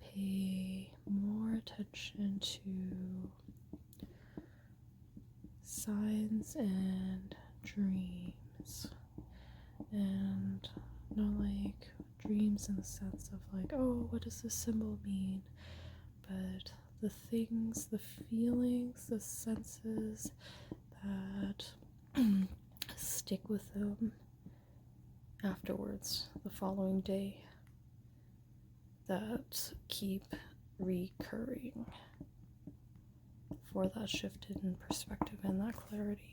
pay more attention to signs and dreams, and not like dreams in the sense of like, oh, what does this symbol mean, but the things, the feelings, the senses that stick with them afterwards, the following day, that keep recurring for that shift in perspective and that clarity.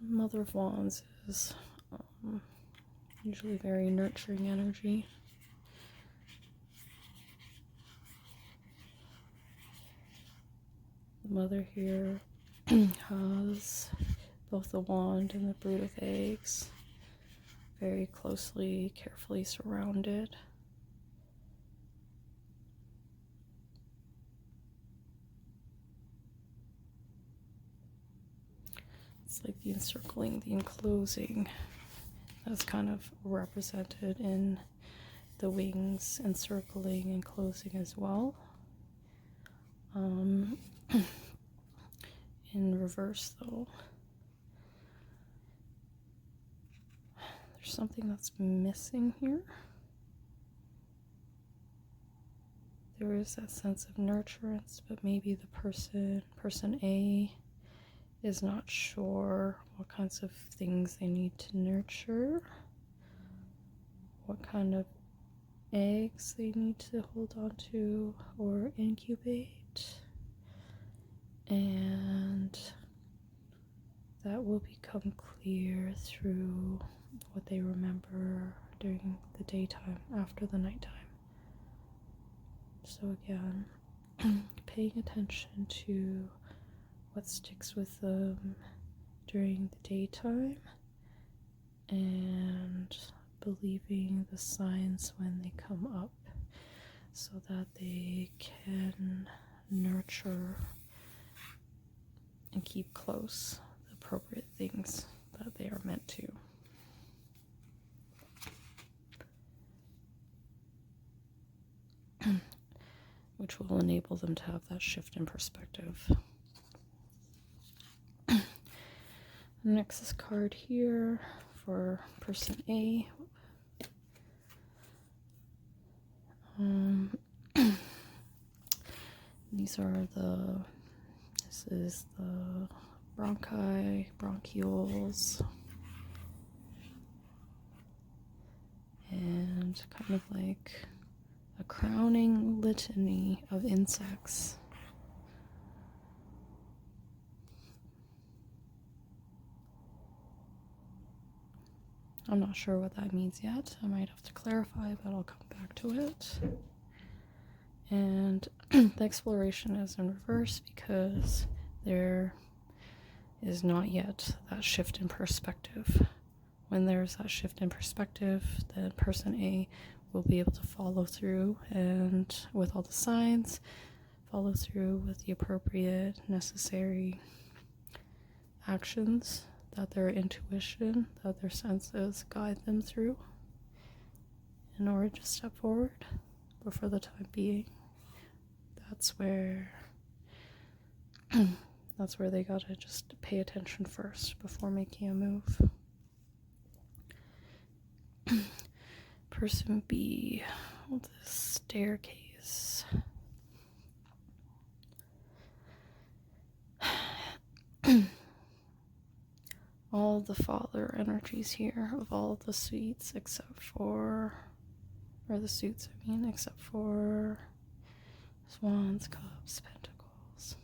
Mother of Wands is usually very nurturing energy. The mother here has both the wand and the brood of eggs very closely, carefully surrounded. It's like the encircling, the enclosing, that's kind of represented in the wings, encircling and closing as well. In reverse though, there's something that's missing here. There is that sense of nurturance, but maybe the person A is not sure what kinds of things they need to nurture, what kind of eggs they need to hold on to or incubate, and that will become clear through what they remember during the daytime after the nighttime. So again, paying attention to what sticks with them during the daytime and believing the signs when they come up so that they can nurture and keep close the appropriate things that they are meant to. Which will enable them to have that shift in perspective. Nexus card here for person A. This is the bronchi, bronchioles, and kind of like a crowning litany of insects I'm not sure what that means yet. I might have to clarify, but I'll come back to it. And the exploration is in reverse because there is not yet that shift in perspective. When there's that shift in perspective, then person A will be able to follow through and with all the signs, follow through with the appropriate, necessary actions that their intuition, that their senses guide them through in order to step forward. But for the time being, that's where they gotta just pay attention first before making a move. Person B, the staircase. All the father energies here of all the suites except for, or the suits I mean, except for Swans, Cups, Pentacles.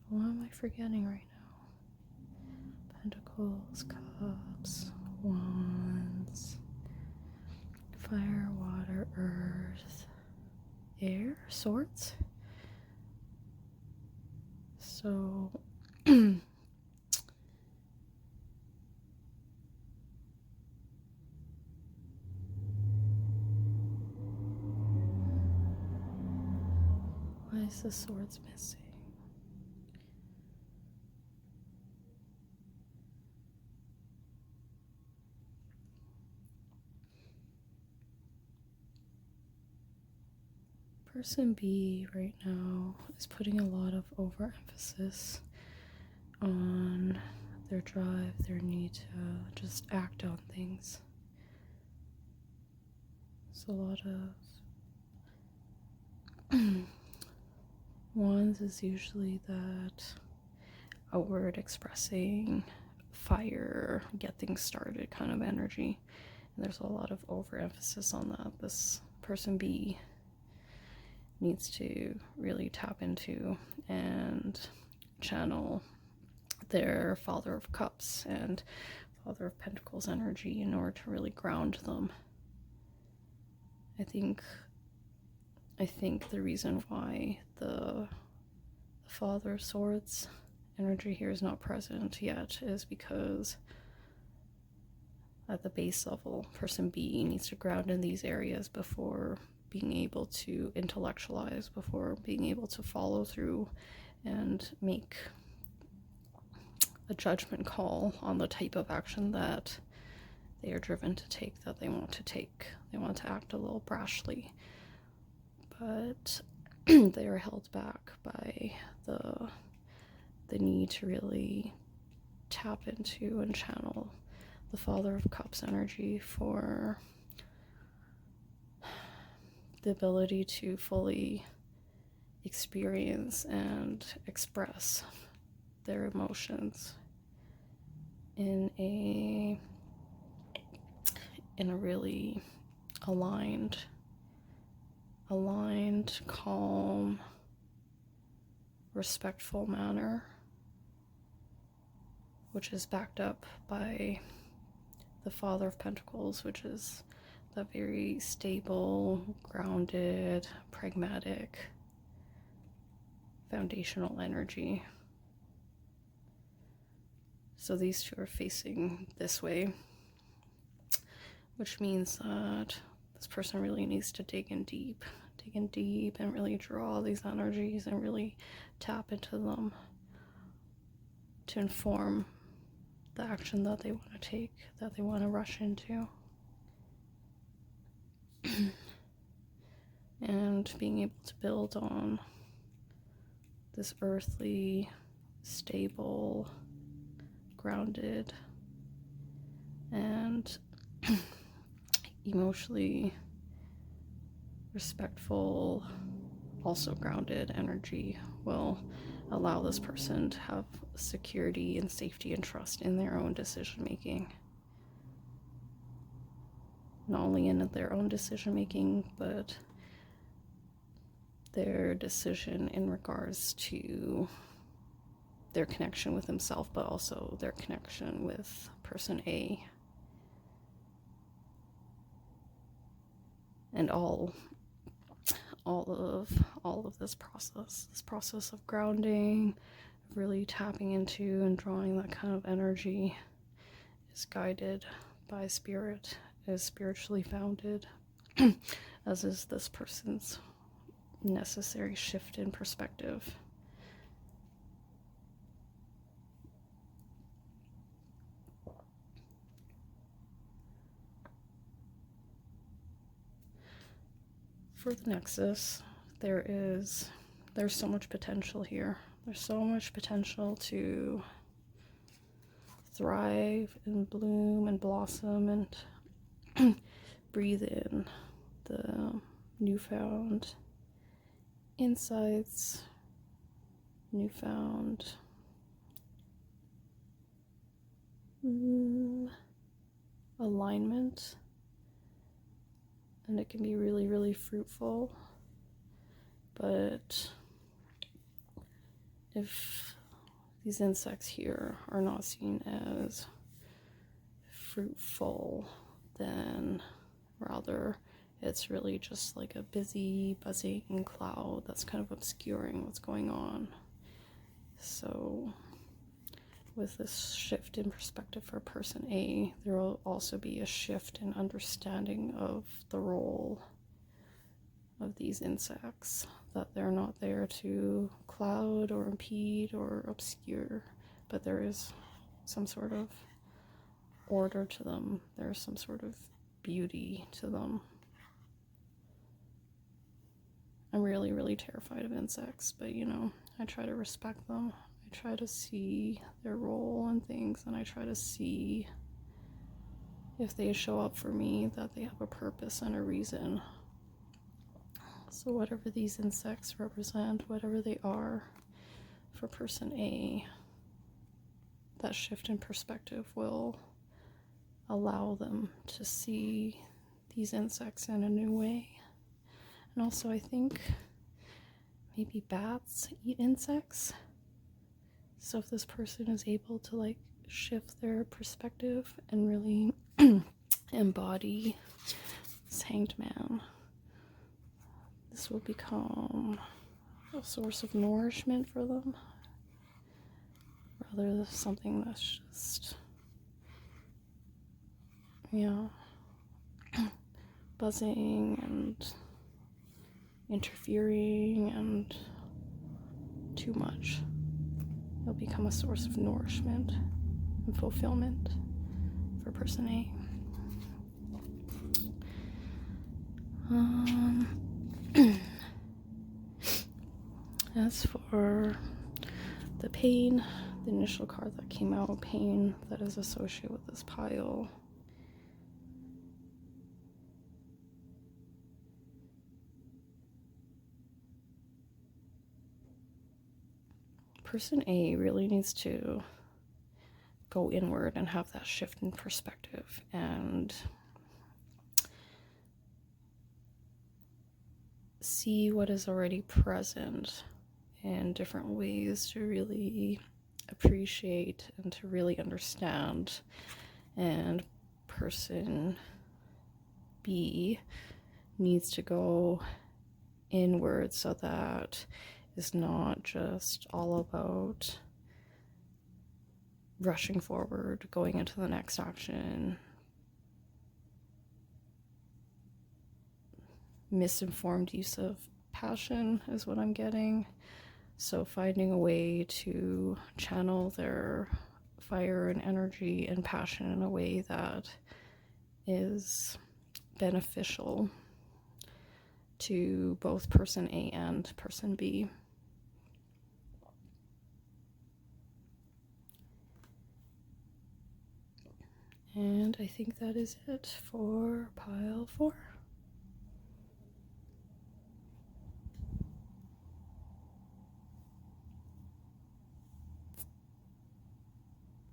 What am I forgetting right now? Pentacles, Cups, Wands, Fire, Water, Earth, Air, Swords. So why is the swords missing? Person B right now is putting a lot of overemphasis on their drive, their need to just act on things. It's a lot of Wands is usually that outward expressing, fire, get things started kind of energy. And there's a lot of overemphasis on that. This person B needs to really tap into and channel their Father of Cups and Father of Pentacles energy in order to really ground them. I think the reason why the Father of Swords energy here is not present yet is because at the base level, person B needs to ground in these areas before being able to intellectualize, before being able to follow through and make a judgment call on the type of action that they are driven to take, that they want to take. They want to act a little brashly, but they are held back by the need to really tap into and channel the Father of Cups energy for the ability to fully experience and express their emotions in a really aligned, calm, respectful manner, which is backed up by the Father of Pentacles, which is the very stable, grounded, pragmatic, foundational energy. So these two are facing this way, which means that this person really needs to dig in deep and really draw these energies and really tap into them to inform the action that they want to take, that they want to rush into. And being able to build on this earthly, stable, grounded, and emotionally respectful, also grounded energy will allow this person to have security and safety and trust in their own decision making. Not only in their own decision making, but their decision in regards to their connection with himself, but also their connection with person A. And all of this process of grounding, really tapping into and drawing that kind of energy, is guided by spirit, is spiritually founded, as is this person's necessary shift in perspective. For the Nexus, there's so much potential here. There's so much potential to thrive and bloom and blossom and breathe in the newfound insights, newfound alignment, and it can be really, really fruitful. But if these insects here are not seen as fruitful, then rather it's really just like a busy, buzzing cloud that's kind of obscuring what's going on. So with this shift in perspective for person A, there will also be a shift in understanding of the role of these insects, that they're not there to cloud or impede or obscure, but there is some sort of order to them. There's some sort of beauty to them. I'm really, really terrified of insects, but you know, I try to respect them. I try to see their role in things, and I try to see if they show up for me, that they have a purpose and a reason. So whatever these insects represent, whatever they are for person A, that shift in perspective will allow them to see these insects in a new way. And also, I think maybe bats eat insects. So if this person is able to like shift their perspective and really embody this Hanged Man, this will become a source of nourishment for them, rather than something that's just, you know, buzzing and interfering and too much. It'll become a source of nourishment and fulfillment for person A. As for the pain, the initial card that came out, pain that is associated with this pile. Person A really needs to go inward and have that shift in perspective and see what is already present in different ways to really appreciate and to really understand. And person B needs to go inward, so that is not just all about rushing forward, going into the next action, misinformed use of passion is what I'm getting. So finding a way to channel their fire and energy and passion in a way that is beneficial to both person A and person B. And I think that is it for pile 4.